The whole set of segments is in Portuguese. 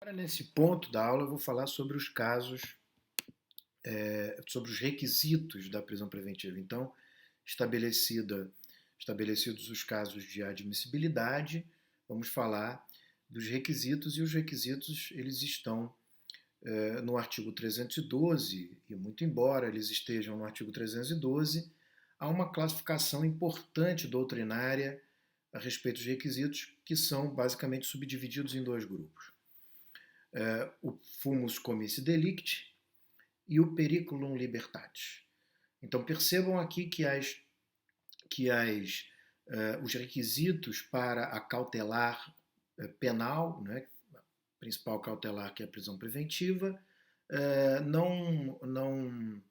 Agora, nesse ponto da aula, eu vou falar sobre os casos, sobre os requisitos da prisão preventiva. Então, estabelecidos os casos de admissibilidade, vamos falar dos requisitos, e os requisitos eles estão no artigo 312, e muito embora eles estejam no artigo 312, há uma classificação importante doutrinária a respeito dos requisitos, que são basicamente subdivididos em dois grupos. O fumus comissi delicti e o periculum libertatis. Então percebam aqui que os requisitos para a cautelar penal, né, a principal cautelar, que é a prisão preventiva, não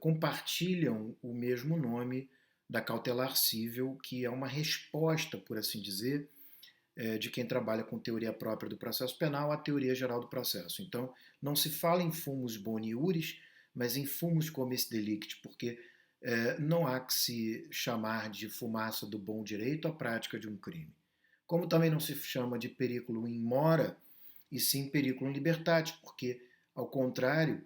compartilham o mesmo nome da cautelar cível, que é uma resposta, por assim dizer, de quem trabalha com teoria própria do processo penal à teoria geral do processo. Então, não se fala em fumus boni iuris, mas em fumus comissi delicti, porque não há que se chamar de fumaça do bom direito a prática de um crime. Como também não se chama de periculum in mora, e sim periculum libertatis, porque, ao contrário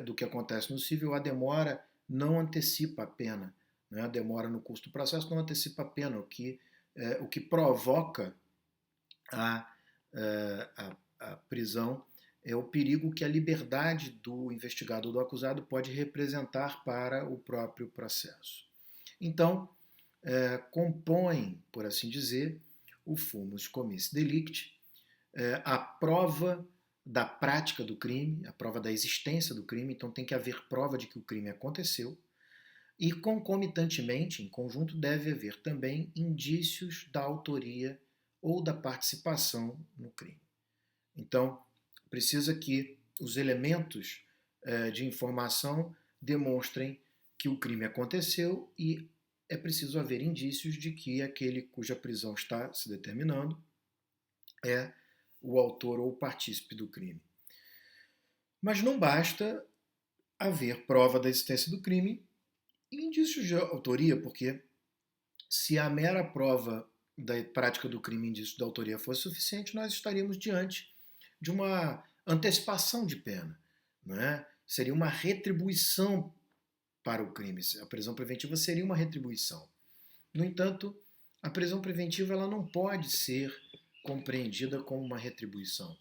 do que acontece no civil, a demora não antecipa a pena. Né? A demora no curso do processo não antecipa a pena, o que provoca a prisão é o perigo que a liberdade do investigado ou do acusado pode representar para o próprio processo. Então, compõe, por assim dizer, o fumus comissi delicti, a prova da prática do crime, a prova da existência do crime, então tem que haver prova de que o crime aconteceu, e concomitantemente, em conjunto, deve haver também indícios da autoria ou da participação no crime. Então, precisa que os elementos de informação demonstrem que o crime aconteceu e é preciso haver indícios de que aquele cuja prisão está se determinando é o autor ou partícipe do crime. Mas não basta haver prova da existência do crime e indícios de autoria, porque se a mera prova da prática do crime e indício de autoria fosse suficiente, nós estaríamos diante de uma antecipação de pena. Não é? Seria uma retribuição para o crime. A prisão preventiva seria uma retribuição. No entanto, a prisão preventiva ela não pode ser compreendida como uma retribuição.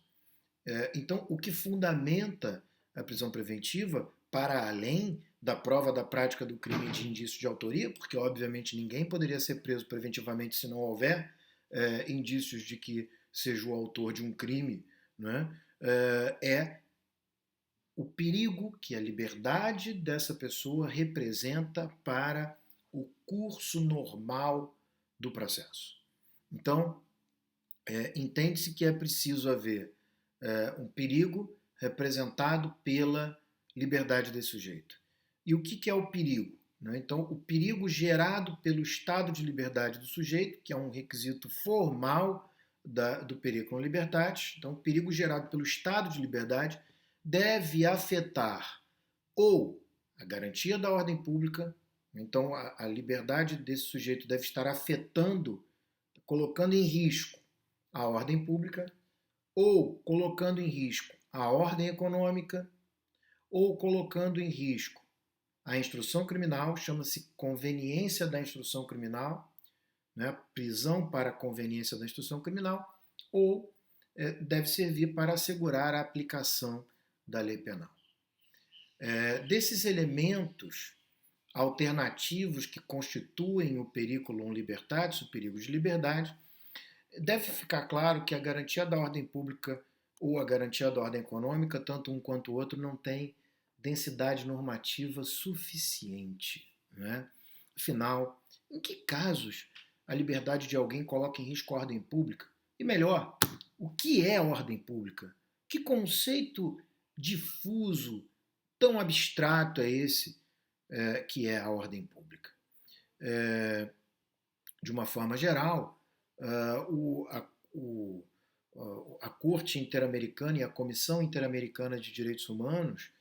Então, o que fundamenta a prisão preventiva, para além da prova da prática do crime de indício de autoria, porque obviamente ninguém poderia ser preso preventivamente se não houver indícios de que seja o autor de um crime, né? É o perigo que a liberdade dessa pessoa representa para o curso normal do processo. Então, entende-se que é preciso haver um perigo representado pela liberdade desse sujeito. E o que é o perigo? Então, o perigo gerado pelo estado de liberdade do sujeito, que é um requisito formal do periculum libertatis, então, o perigo gerado pelo estado de liberdade deve afetar ou a garantia da ordem pública, então a liberdade desse sujeito deve estar afetando, colocando em risco a ordem pública, ou colocando em risco a ordem econômica, ou colocando em risco a instrução criminal, chama-se conveniência da instrução criminal, né? Prisão para conveniência da instrução criminal, ou deve servir para assegurar a aplicação da lei penal. Desses elementos alternativos que constituem o periculum libertatis, o perigo de liberdade, deve ficar claro que a garantia da ordem pública ou a garantia da ordem econômica, tanto um quanto o outro, não tem densidade normativa suficiente. Né? Afinal, em que casos a liberdade de alguém coloca em risco a ordem pública? E melhor, o que é ordem pública? Que conceito difuso, tão abstrato é esse que é a ordem pública? De uma forma geral, a Corte Interamericana e a Comissão Interamericana de Direitos Humanos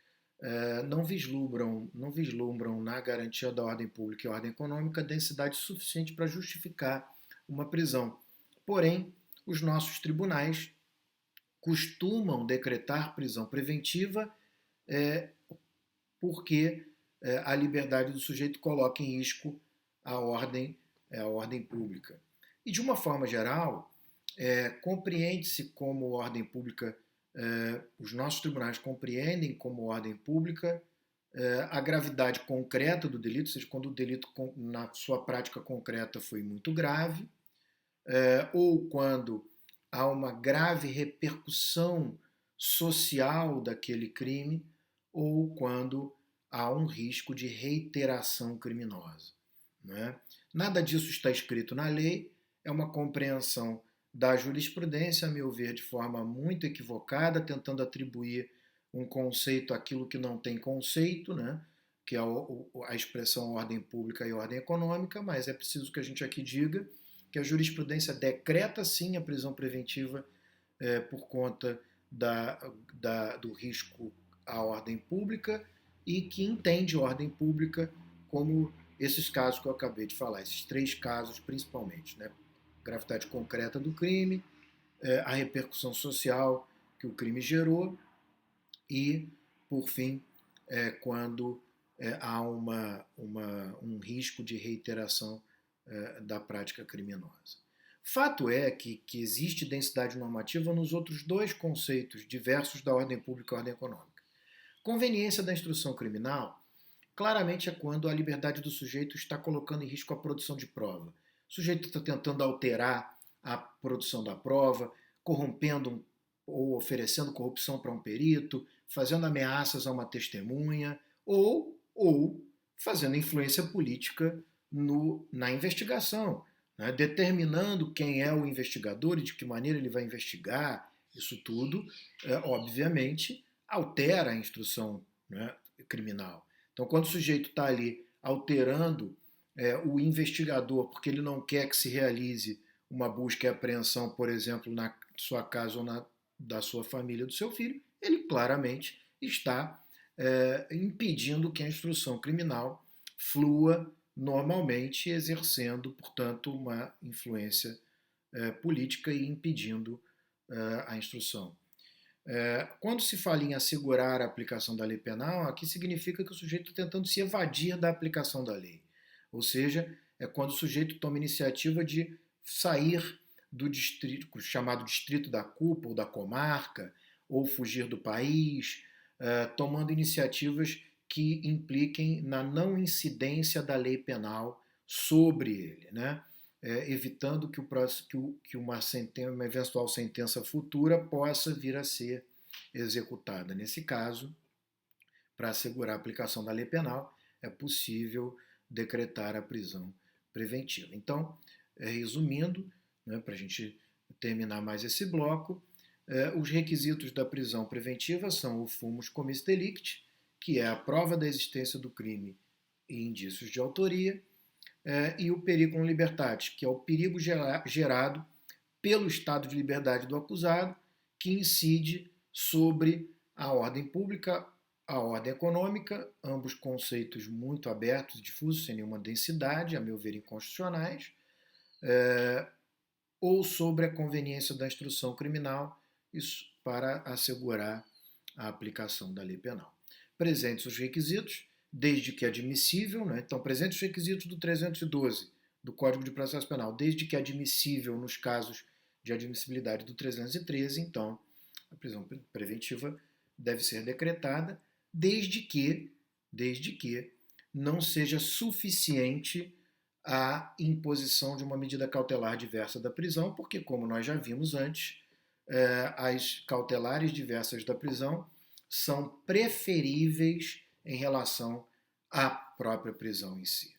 não vislumbram na garantia da ordem pública e ordem econômica densidade suficiente para justificar uma prisão. Porém, os nossos tribunais costumam decretar prisão preventiva porque a liberdade do sujeito coloca em risco a ordem pública. E, de uma forma geral, compreende-se como ordem pública, os nossos tribunais compreendem como ordem pública a gravidade concreta do delito, ou seja, quando o delito na sua prática concreta foi muito grave, ou quando há uma grave repercussão social daquele crime, ou quando há um risco de reiteração criminosa. Né? Nada disso está escrito na lei, é uma compreensão da jurisprudência, a meu ver, de forma muito equivocada, tentando atribuir um conceito àquilo que não tem conceito, né? Que é a expressão ordem pública e ordem econômica, mas é preciso que a gente aqui diga que a jurisprudência decreta sim a prisão preventiva por conta do risco à ordem pública e que entende ordem pública como esses casos que eu acabei de falar, esses 3 casos principalmente, né? Gravidade concreta do crime, a repercussão social que o crime gerou e, por fim, quando há um risco de reiteração da prática criminosa. Fato é que existe densidade normativa nos outros 2 conceitos diversos da ordem pública e ordem econômica. Conveniência da instrução criminal claramente é quando a liberdade do sujeito está colocando em risco a produção de prova. O sujeito está tentando alterar a produção da prova, corrompendo ou oferecendo corrupção para um perito, fazendo ameaças a uma testemunha ou fazendo influência política na investigação, né? Determinando quem é o investigador e de que maneira ele vai investigar. Isso tudo, obviamente, altera a instrução, né, criminal. Então, quando o sujeito está ali alterando o investigador porque ele não quer que se realize uma busca e apreensão, por exemplo, na sua casa ou da sua família, do seu filho, ele claramente está impedindo que a instrução criminal flua normalmente, exercendo, portanto, uma influência política e impedindo a instrução. Quando se fala em assegurar a aplicação da lei penal, aqui significa que o sujeito está tentando se evadir da aplicação da lei. Ou seja, é quando o sujeito toma iniciativa de sair do distrito, chamado distrito da culpa ou da comarca, ou fugir do país, tomando iniciativas que impliquem na não incidência da lei penal sobre ele, né? Evitando que uma eventual sentença futura possa vir a ser executada. Nesse caso, para assegurar a aplicação da lei penal, é possível decretar a prisão preventiva. Então, resumindo, né, para a gente terminar mais esse bloco, os requisitos da prisão preventiva são o fumus commis delicti, que é a prova da existência do crime e indícios de autoria, e o periculum libertatis, que é o perigo gerado pelo estado de liberdade do acusado, que incide sobre a ordem pública, a ordem econômica, ambos conceitos muito abertos e difusos, sem nenhuma densidade, a meu ver, inconstitucionais, ou sobre a conveniência da instrução criminal, isso para assegurar a aplicação da lei penal. Presentes os requisitos, desde que admissível, né? Então, presentes os requisitos do 312 do Código de Processo Penal, desde que admissível nos casos de admissibilidade do 313, então a prisão preventiva deve ser decretada, desde que não seja suficiente a imposição de uma medida cautelar diversa da prisão, porque, como nós já vimos antes, as cautelares diversas da prisão são preferíveis em relação à própria prisão em si.